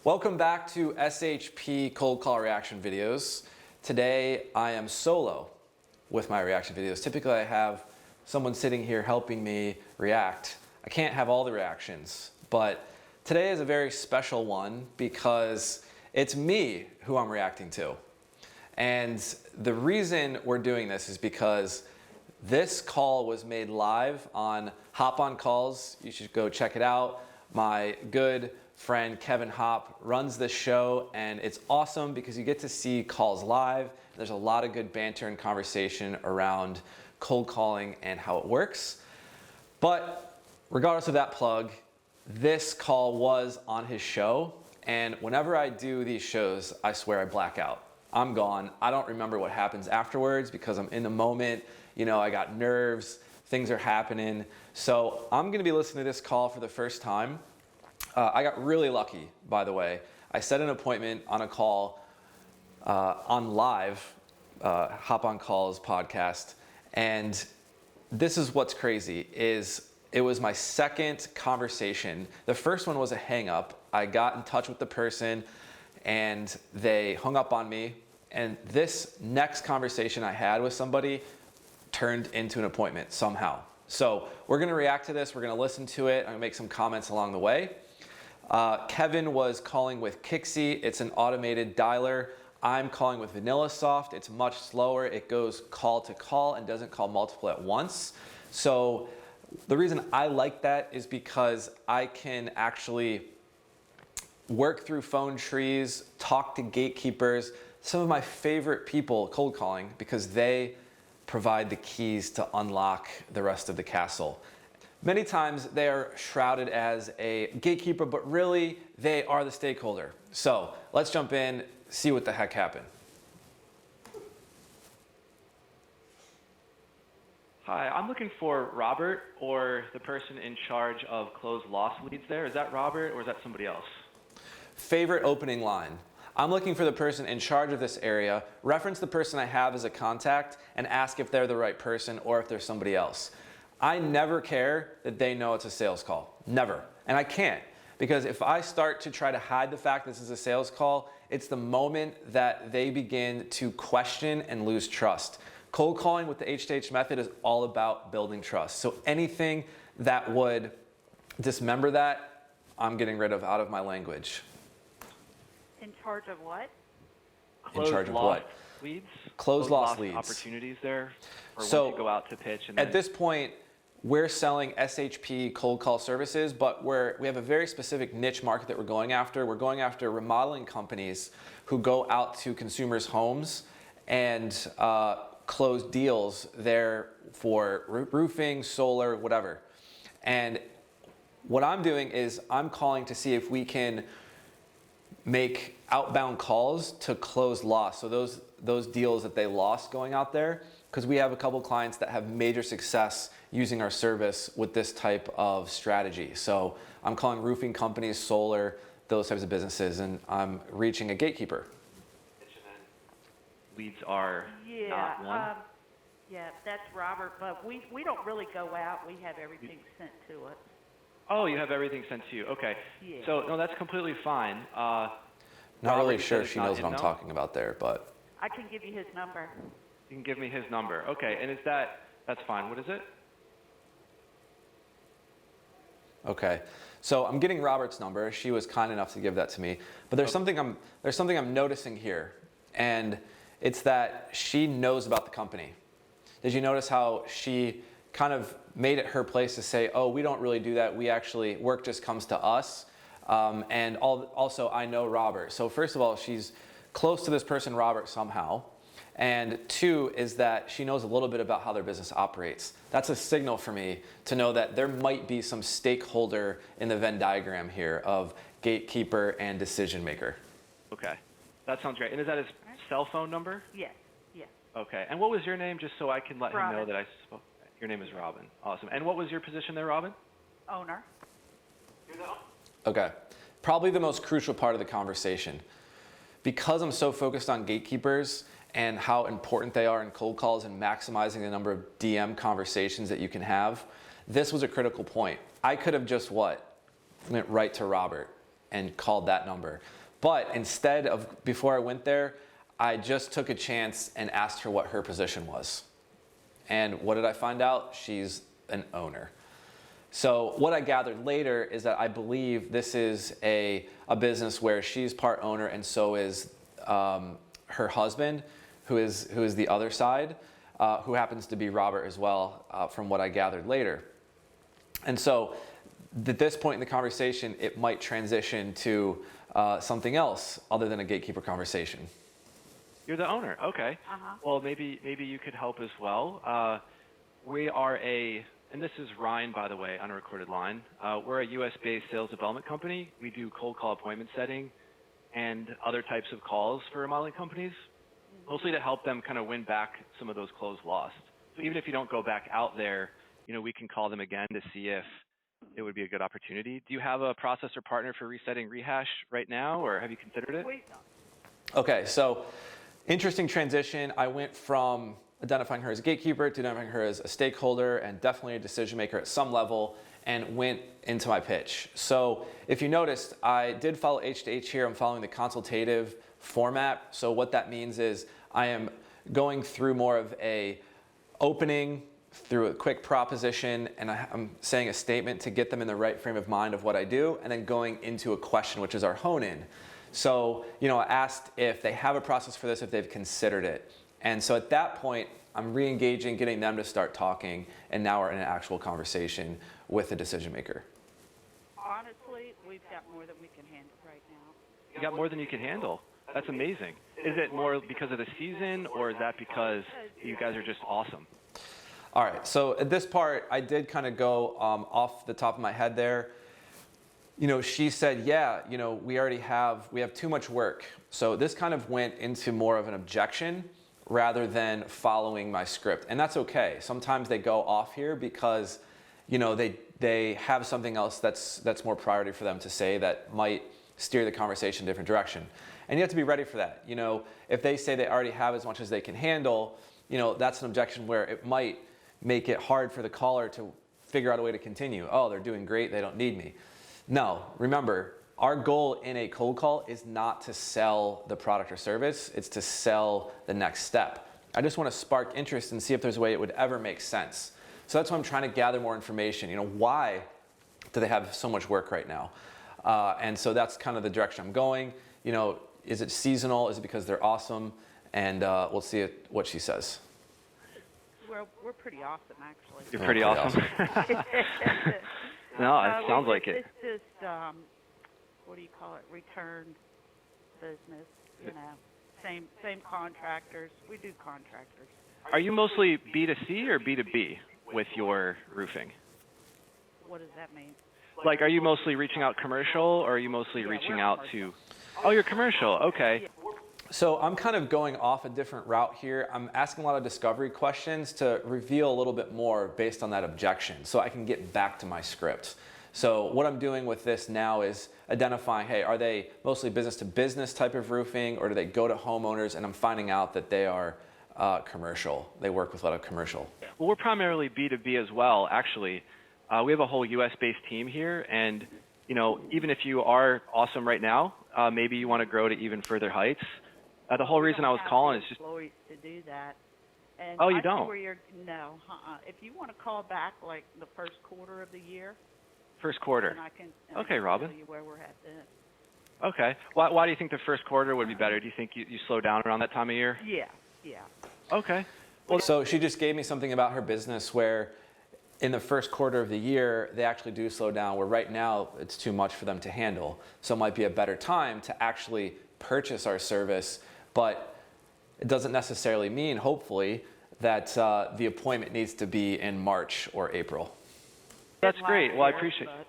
Welcome back to SHP cold call reaction videos. Today I am solo with my reaction videos. Typically I have someone sitting here helping me react. I can't have all the reactions, but today is a very special one because it's me who I'm reacting to. And the reason we're doing this is because this call was made live on Hop on Calls. You should go check it out. My good friend Kevin Hopp runs this show, and it's awesome because you get to see calls live. There's a lot of good banter and conversation around cold calling and how it works. But regardless of that plug, this call was on his show, and whenever I do these shows, I swear I black out. I'm gone. I don't remember what happens afterwards because I'm in the moment. You know, I got nerves, things are happening. So I'm gonna be listening to this call for the first time. I got really lucky, by the way. I set an appointment on a call on live Hop on Calls podcast, and this is what's crazy is it was my second conversation. The first one was a hang up. I got in touch with the person and they hung up on me, and this next conversation I had with somebody turned into an appointment somehow. So we're gonna react to this, we're gonna listen to it, I'm gonna make some comments along the way. Kevin was calling with Kixie, it's an automated dialer. I'm calling with VanillaSoft, it's much slower, it goes call to call and doesn't call multiple at once. So the reason I like that is because I can actually work through phone trees, talk to gatekeepers, some of my favorite people cold calling because they provide the keys to unlock the rest of the castle. Many times they are shrouded as a gatekeeper, but really they are the stakeholder. So let's jump in, see what the heck happened. Hi, I'm looking for Robert or the person in charge of closed loss leads there. Is that Robert or is that somebody else? Favorite opening line. I'm looking for the person in charge of this area, reference the person I have as a contact, and ask if they're the right person or if there's somebody else. I never care that they know it's a sales call. Never. And I can't. Because if I start to try to hide the fact this is a sales call, it's the moment that they begin to question and lose trust. Cold calling with the H2H method is all about building trust. So anything that would dismember that, I'm getting rid of out of my language. In charge of what? In charge of what? Leads? Closed loss leads. Opportunities there? Or So once you go out to pitch and at this point, we're selling SHP cold call services, but we have a very specific niche market that we're going after. We're going after remodeling companies who go out to consumers' homes and close deals there for roofing, solar, whatever. And what I'm doing is I'm calling to see if we can make outbound calls to close loss. So those deals that they lost going out there, because we have a couple clients that have major success using our service with this type of strategy. So I'm calling roofing companies, solar, those types of businesses, and I'm reaching a gatekeeper. leads are not one? Yeah, that's Robert, but we don't really go out. We have everything sent to us. Oh, you have everything sent to you. Okay. Yeah. So, no, that's completely fine. Not Robert, really you sure said she it's knows not what I'm in-know? talking about there, but I can give you his number. You can give me his number. Okay, and that's fine. What is it? okay. So I'm getting Robert's number. She was kind enough to give that to me. But there's something I'm noticing here, and it's that she knows about the company. Did you notice how she kind of made it her place to say, oh, we don't really do that. We actually, work just comes to us. And also, I know Robert. So first of all, she's close to this person, Robert, somehow. And two is that she knows a little bit about how their business operates. That's a signal for me to know that there might be some stakeholder in the Venn diagram here of gatekeeper and decision maker. Okay. That sounds great. And is that his cell phone number? Yes, yes. Okay. And what was your name, just so I can let him know that I spoke? Your name is Robin. Awesome. And what was your position there, Robin? Owner. Okay. Probably the most crucial part of the conversation. Because I'm so focused on gatekeepers and how important they are in cold calls and maximizing the number of DM conversations that you can have, this was a critical point. I could have just went right to Robert and called that number. But instead of, before I went there, I just took a chance and asked her what her position was. And what did I find out? She's an owner. So what I gathered later is that I believe this is a business where she's part owner and so is her husband, who is the other side, who happens to be Robert as well, from what I gathered later. And so at this point in the conversation, it might transition to something else other than a gatekeeper conversation. You're the owner, okay. Well, maybe you could help as well. We are and this is Ryan, by the way, on a recorded line. We're a US-based sales development company. We do cold call appointment setting and other types of calls for remodeling companies, mostly to help them kind of win back some of those closed lost. So even if you don't go back out there, we can call them again to see if it would be a good opportunity. Do you have a process or partner for resetting rehash right now, or have you considered it? Okay, so interesting transition. I went from identifying her as a gatekeeper to identifying her as a stakeholder and definitely a decision maker at some level, and went into my pitch. So if you noticed, I did follow H to H here. I'm following the consultative format. So what that means is I am going through more of a opening through a quick proposition, and I'm saying a statement to get them in the right frame of mind of what I do, and then going into a question, which is our hone-in. So, I asked if they have a process for this, if they've considered it. And so at that point, I'm re-engaging, getting them to start talking, and now we're in an actual conversation with the decision maker. Honestly, we've got more than we can handle right now. You got more than you can handle. That's amazing. Is it more because of the season, or is that because you guys are just awesome? All right, so at this part, I did kind of go off the top of my head there. She said, yeah, we have too much work. So this kind of went into more of an objection rather than following my script. And that's okay. Sometimes they go off here because, they have something else that's more priority for them to say that might steer the conversation in a different direction. And you have to be ready for that. If they say they already have as much as they can handle, that's an objection where it might make it hard for the caller to figure out a way to continue. Oh, they're doing great, they don't need me. No, remember, our goal in a cold call is not to sell the product or service, it's to sell the next step. I just want to spark interest and see if there's a way it would ever make sense. So that's why I'm trying to gather more information. Why do they have so much work right now? And so that's kind of the direction I'm going. Is it seasonal? Is it because they're awesome? And we'll see what she says. We're pretty awesome, actually. You're pretty awesome. No, it sounds like it. It's just, what do you call it, return business, same contractors. We do contractors. Are you mostly B2C or B2B with your roofing? What does that mean? Like, are you mostly reaching out commercial, or are you mostly reaching out to... Oh, you're commercial, okay. So I'm kind of going off a different route here. I'm asking a lot of discovery questions to reveal a little bit more based on that objection so I can get back to my script. So what I'm doing with this now is identifying, hey, are they mostly business to business type of roofing, or do they go to homeowners? And I'm finding out that they are commercial. They work with a lot of commercial. Well, we're primarily B2B as well, actually. We have a whole US-based team here, and even if you are awesome right now, maybe you want to grow to even further heights. The whole reason I was calling is just... to do that. And oh, you I see don't? where no. If you want to call back like the first quarter of the year. First quarter. Then I can okay, Robin. tell you where we're at then. Okay. Why do you think the first quarter would be better? Do you think you slow down around that time of year? Yeah. Okay. Well, so she just gave me something about her business where in the first quarter of the year, they actually do slow down, where right now it's too much for them to handle. So it might be a better time to actually purchase our service, but it doesn't necessarily mean, hopefully, that the appointment needs to be in March or April. That's great. Well, I appreciate it.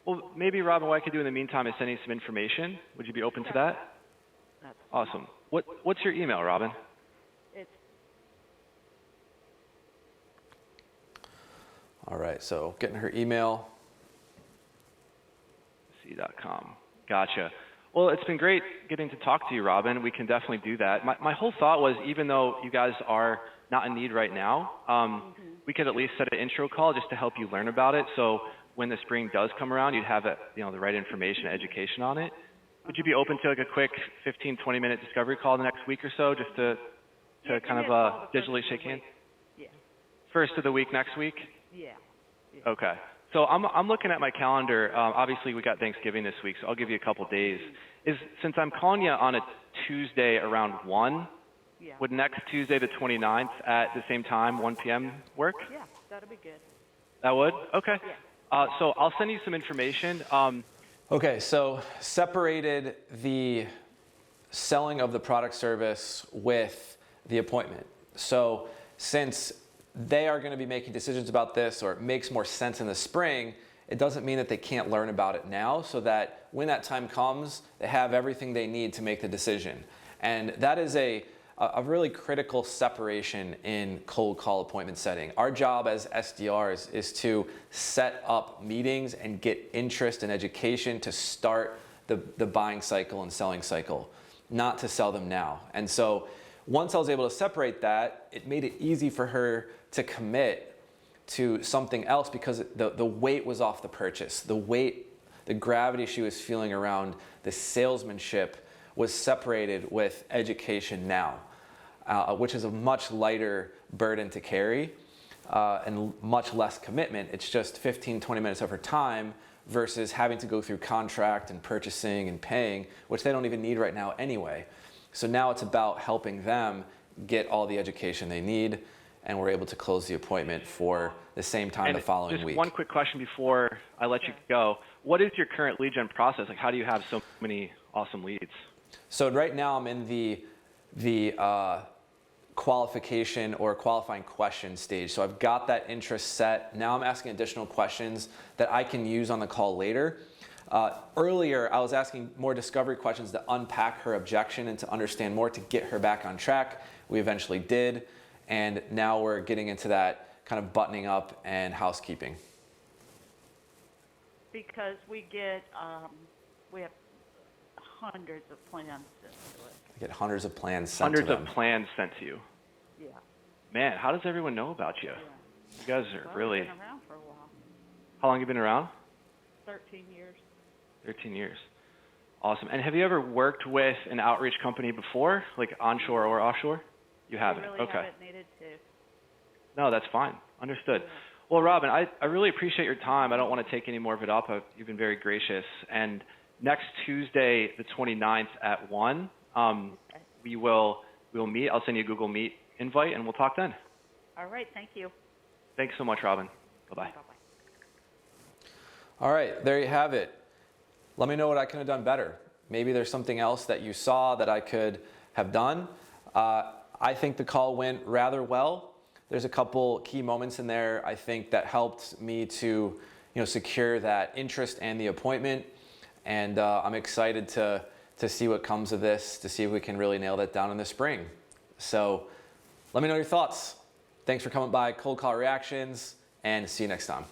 Well, maybe, Robin, what I could do in the meantime is send you some information. Would you be open to that? That's awesome. What's your email, Robin? It's all right, so getting her email. C.com. Gotcha. Well, it's been great getting to talk to you, Robin. We can definitely do that. My whole thought was, even though you guys are not in need right now, we could at least set an intro call just to help you learn about it. So when the spring does come around, you'd have the right information and education on it. Would you be open to like a quick 15, 20-minute discovery call the next week or so, just to kind of digitally shake hands? Yeah. First of the week next week? Yeah. Okay. So I'm looking at my calendar. Obviously, we got Thanksgiving this week, so I'll give you a couple days. Since I'm calling you on a Tuesday around 1, Yeah. would next Tuesday the 29th at the same time, 1 p.m. work? Yeah, that'll be good. That would? Okay. Yeah. So I'll send you some information. Okay, so separated the selling of the product service with the appointment. So since they are going to be making decisions about this, or it makes more sense in the spring, it doesn't mean that they can't learn about it now, so that when that time comes, they have everything they need to make the decision. And that is a really critical separation in cold call appointment setting. Our job as SDRs is to set up meetings and get interest and education to start the buying cycle and selling cycle, not to sell them now. And so once I was able to separate that, it made it easy for her to commit to something else, because the weight was off the purchase. The gravity she was feeling around the salesmanship was separated with education now, which is a much lighter burden to carry and much less commitment. It's just 15, 20 minutes of her time versus having to go through contract and purchasing and paying, which they don't even need right now anyway. So now it's about helping them get all the education they need, and we're able to close the appointment for the same time the following just week. One quick question before I let you go. What is your current lead gen process? Like, how do you have so many awesome leads? So right now I'm in the qualification or qualifying question stage. So I've got that interest set. Now I'm asking additional questions that I can use on the call later. Earlier, I was asking more discovery questions to unpack her objection and to understand more, to get her back on track. We eventually did. And now we're getting into that kind of buttoning up and housekeeping. Because we have hundreds of plans sent to us. I get hundreds of plans sent to them. Hundreds of plans sent to you. Yeah. Man, how does everyone know about you? Yeah. You guys are Well, really... I've been around for a while. How long have you been around? 13 years. 13 years. Awesome. And have you ever worked with an outreach company before, like onshore or offshore? You haven't? We really Okay. haven't needed to. No, that's fine. Understood. Well, Robin, I really appreciate your time. I don't want to take any more of it up. You've been very gracious. And next Tuesday, the 29th at 1, we'll meet. I'll send you a Google Meet invite, and we'll talk then. All right. Thank you. Thanks so much, Robin. Bye-bye. Bye-bye. All right, there you have it. Let me know what I could have done better. Maybe there's something else that you saw that I could have done. I think the call went rather well. There's a couple key moments in there, I think, that helped me to secure that interest and the appointment. And I'm excited to see what comes of this, to see if we can really nail that down in the spring. So let me know your thoughts. Thanks for coming by Cold Call Reactions, and see you next time.